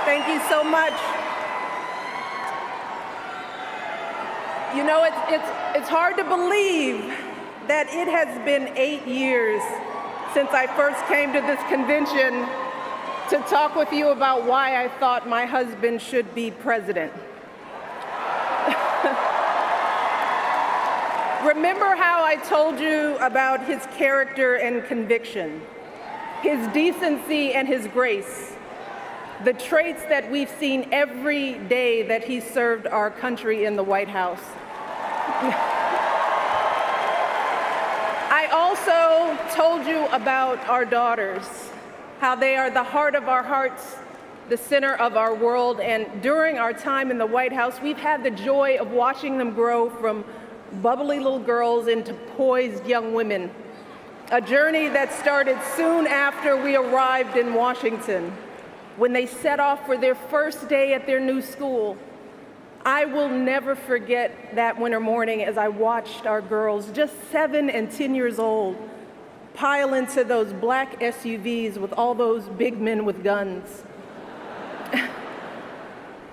Thank you so much. You know, it's hard to believe that it has been 8 years since I first came to this convention to talk with you about why I thought my husband should be president. Remember how I told you about his character and conviction, his decency and his grace, the traits that we've seen every day that he served our country in the White House. I also told you about our daughters, how they are the heart of our hearts, the center of our world, and during our time in the White House, we've had the joy of watching them grow from bubbly little girls into poised young women, a journey that started soon after we arrived in Washington, when they set off for their first day at their new school. I will never forget that winter morning as I watched our girls, just 7 and 10 years old, pile into those black SUVs with all those big men with guns.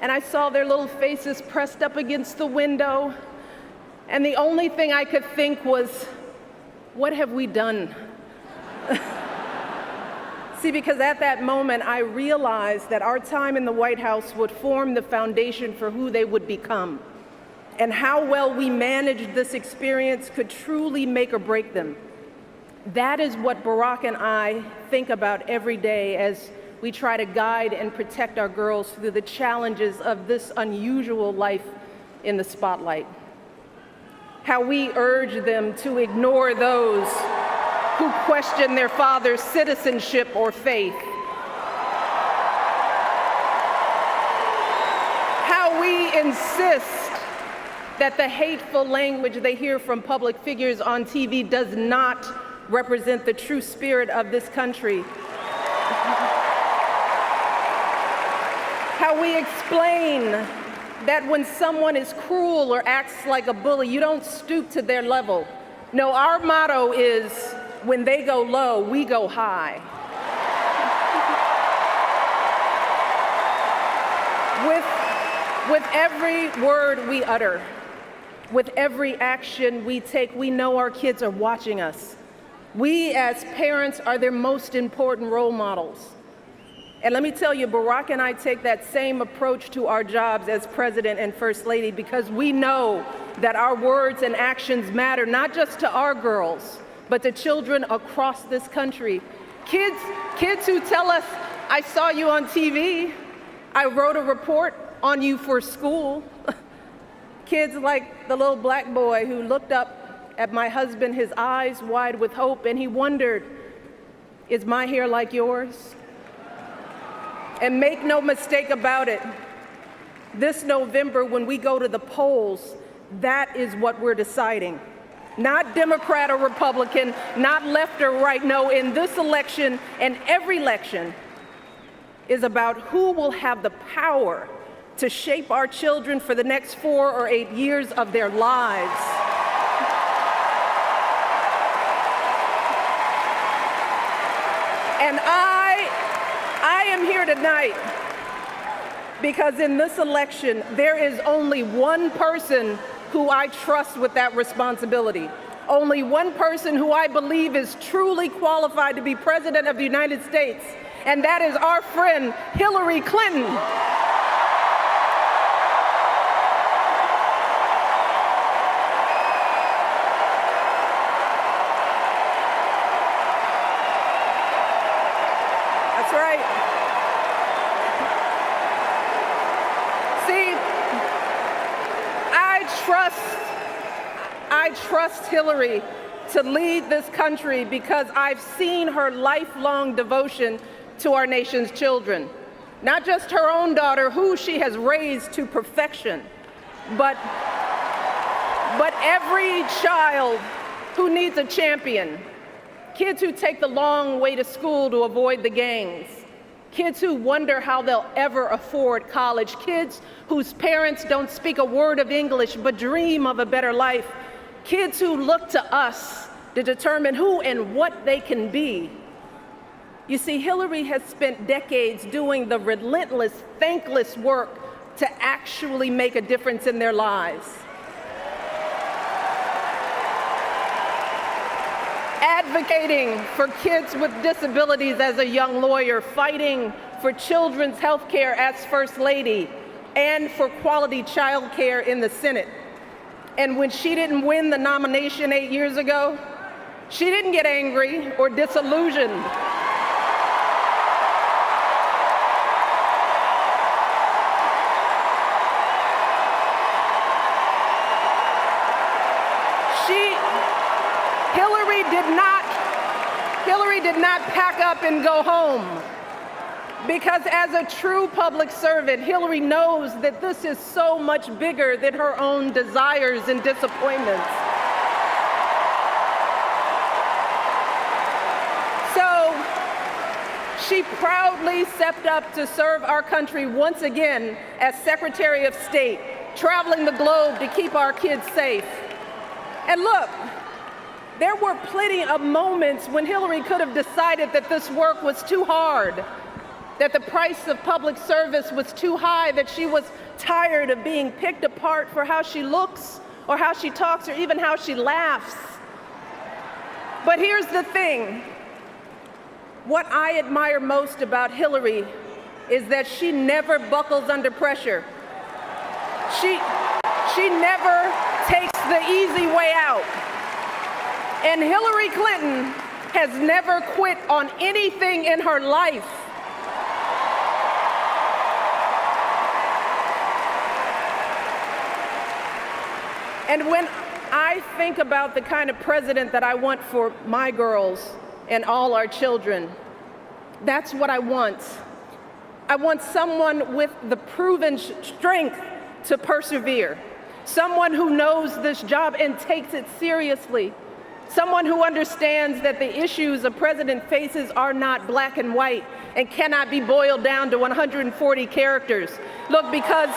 And I saw their little faces pressed up against the window, and the only thing I could think was, what have we done? See, because at that moment, I realized that our time in the White House would form the foundation for who they would become, and how well we managed this experience could truly make or break them. That is what Barack and I think about every day as we try to guide and protect our girls through the challenges of this unusual life in the spotlight. How we urge them to ignore those who question their father's citizenship or faith. How we insist that the hateful language they hear from public figures on TV does not represent the true spirit of this country. How we explain that when someone is cruel or acts like a bully, you don't stoop to their level. No, our motto is, when they go low, we go high. With every word we utter, with every action we take, we know our kids are watching us. We as parents are their most important role models. And let me tell you, Barack and I take that same approach to our jobs as President and First Lady, because we know that our words and actions matter, not just to our girls, but to children across this country. Kids who tell us, I saw you on TV, I wrote a report on you for school. Kids like the little black boy who looked up at my husband, his eyes wide with hope, and he wondered, is my hair like yours? And make no mistake about it, this November when we go to the polls, that is what we're deciding. Not Democrat or Republican, not left or right. No, in this election and every election is about who will have the power to shape our children for the next 4 or 8 years of their lives. And I am here tonight because in this election, there is only one person who I trust with that responsibility. Only one person who I believe is truly qualified to be President of the United States, and that is our friend, Hillary Clinton. That's right. See, I trust Hillary to lead this country because I've seen her lifelong devotion to our nation's children. Not just her own daughter, who she has raised to perfection, but every child who needs a champion. Kids who take the long way to school to avoid the gangs. Kids who wonder how they'll ever afford college. Kids whose parents don't speak a word of English but dream of a better life. Kids who look to us to determine who and what they can be. You see, Hillary has spent decades doing the relentless, thankless work to actually make a difference in their lives. Advocating for kids with disabilities as a young lawyer, fighting for children's health care as First Lady, and for quality child care in the Senate. And when she didn't win the nomination 8 years ago, she didn't get angry or disillusioned. Hillary did not pack up and go home, because as a true public servant, Hillary knows that this is so much bigger than her own desires and disappointments. So she proudly stepped up to serve our country once again as Secretary of State, traveling the globe to keep our kids safe. And look, there were plenty of moments when Hillary could have decided that this work was too hard, that the price of public service was too high, that she was tired of being picked apart for how she looks or how she talks or even how she laughs. But here's the thing. What I admire most about Hillary is that she never buckles under pressure. She never takes the easy way out. And Hillary Clinton has never quit on anything in her life. And when I think about the kind of president that I want for my girls and all our children, that's what I want. I want someone with the proven strength to persevere, someone who knows this job and takes it seriously, someone who understands that the issues a president faces are not black and white and cannot be boiled down to 140 characters. Look, because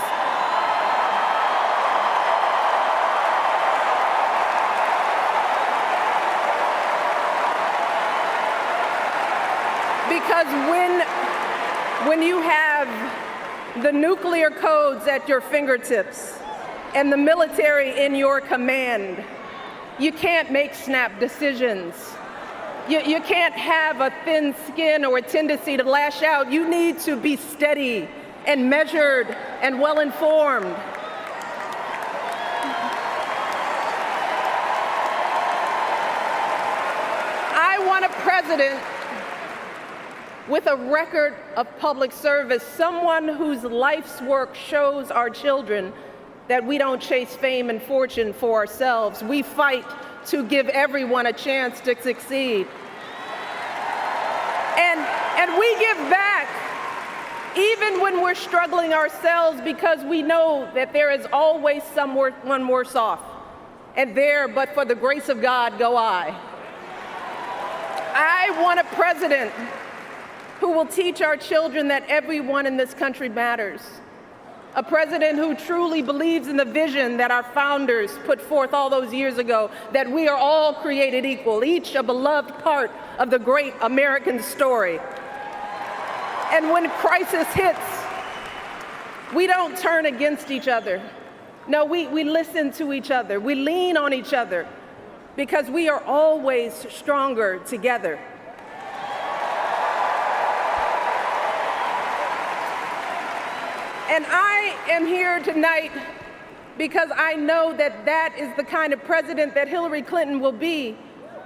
when you have the nuclear codes at your fingertips and the military in your command, you can't make snap decisions. You can't have a thin skin or a tendency to lash out. You need to be steady and measured and well-informed. I want a president with a record of public service, someone whose life's work shows our children that we don't chase fame and fortune for ourselves. We fight to give everyone a chance to succeed. And we give back even when we're struggling ourselves, because we know that there is always someone worse off. And there, but for the grace of God, go I. I want a president who will teach our children that everyone in this country matters. A president who truly believes in the vision that our founders put forth all those years ago, that we are all created equal, each a beloved part of the great American story. And when crisis hits, we don't turn against each other. No, we listen to each other. We lean on each other, because we are always stronger together. And I am here tonight because I know that that is the kind of president that Hillary Clinton will be.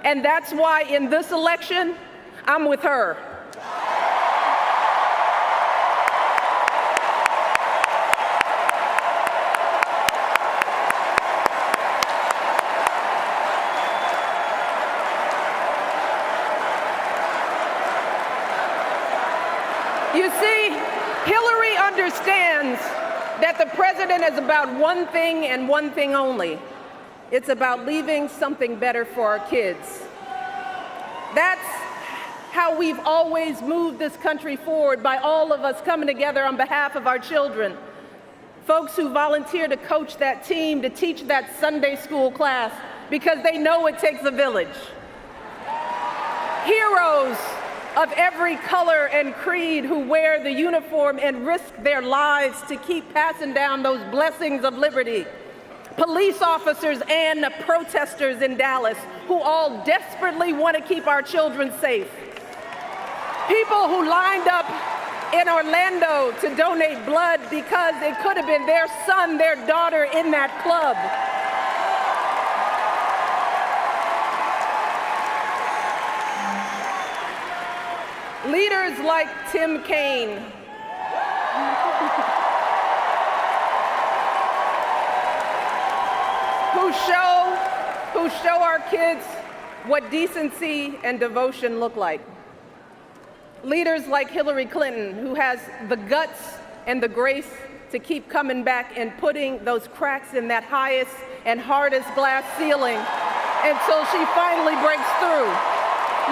And that's why in this election, I'm with her. You see, Hillary understands that the president is about one thing and one thing only. It's about leaving something better for our kids. That's how we've always moved this country forward, by all of us coming together on behalf of our children. Folks who volunteer to coach that team, to teach that Sunday school class, because they know it takes a village. Heroes of every color and creed who wear the uniform and risk their lives to keep passing down those blessings of liberty. Police officers and protesters in Dallas who all desperately want to keep our children safe. People who lined up in Orlando to donate blood because it could have been their son, their daughter in that club. Leaders like Tim Kaine, who show our kids what decency and devotion look like. Leaders like Hillary Clinton, who has the guts and the grace to keep coming back and putting those cracks in that highest and hardest glass ceiling until she finally breaks through,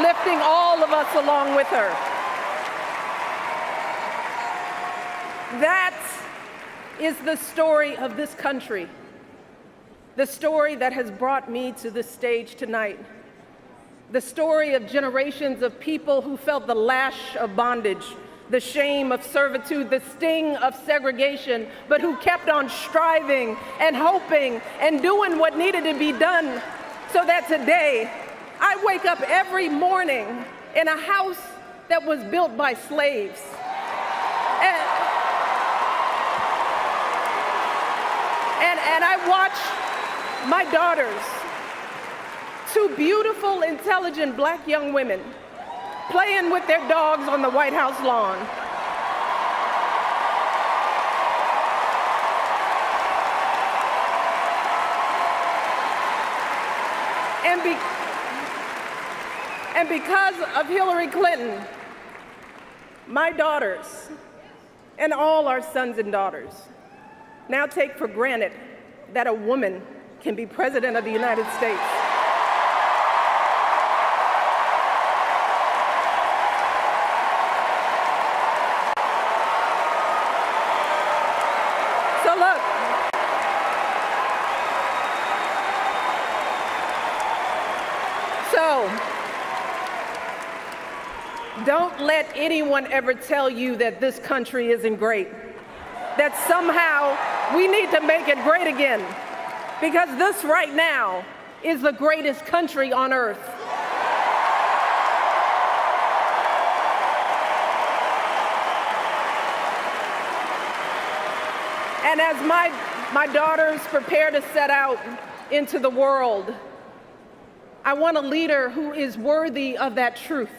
lifting all of us along with her. That is the story of this country, the story that has brought me to this stage tonight, the story of generations of people who felt the lash of bondage, the shame of servitude, the sting of segregation, but who kept on striving and hoping and doing what needed to be done so that today I wake up every morning in a house that was built by slaves. And I watch my daughters, two beautiful, intelligent black young women, playing with their dogs on the White House lawn. And because of Hillary Clinton, my daughters and all our sons and daughters now take for granted that a woman can be president of the United States. So look, don't let anyone ever tell you that this country isn't great, that somehow we need to make it great again, because this right now is the greatest country on earth. And as my daughters prepare to set out into the world, I want a leader who is worthy of that truth,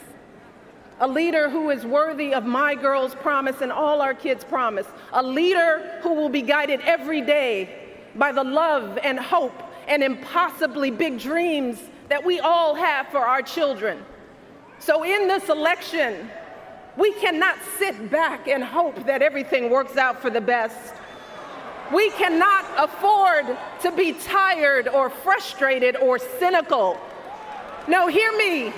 a leader who is worthy of my girls' promise and all our kids' promise, a leader who will be guided every day by the love and hope and impossibly big dreams that we all have for our children. So in this election, we cannot sit back and hope that everything works out for the best. We cannot afford to be tired or frustrated or cynical. No, hear me.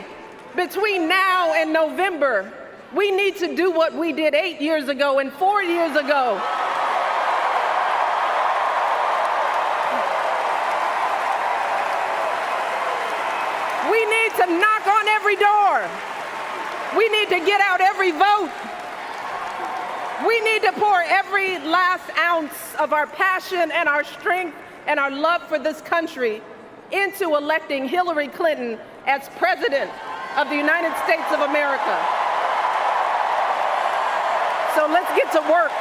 Between now and November, we need to do what we did 8 years ago and 4 years ago. We need to knock on every door. We need to get out every vote. We need to pour every last ounce of our passion and our strength and our love for this country into electing Hillary Clinton as President of the United States of America. So let's get to work.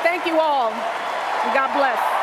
Thank you all, and God bless.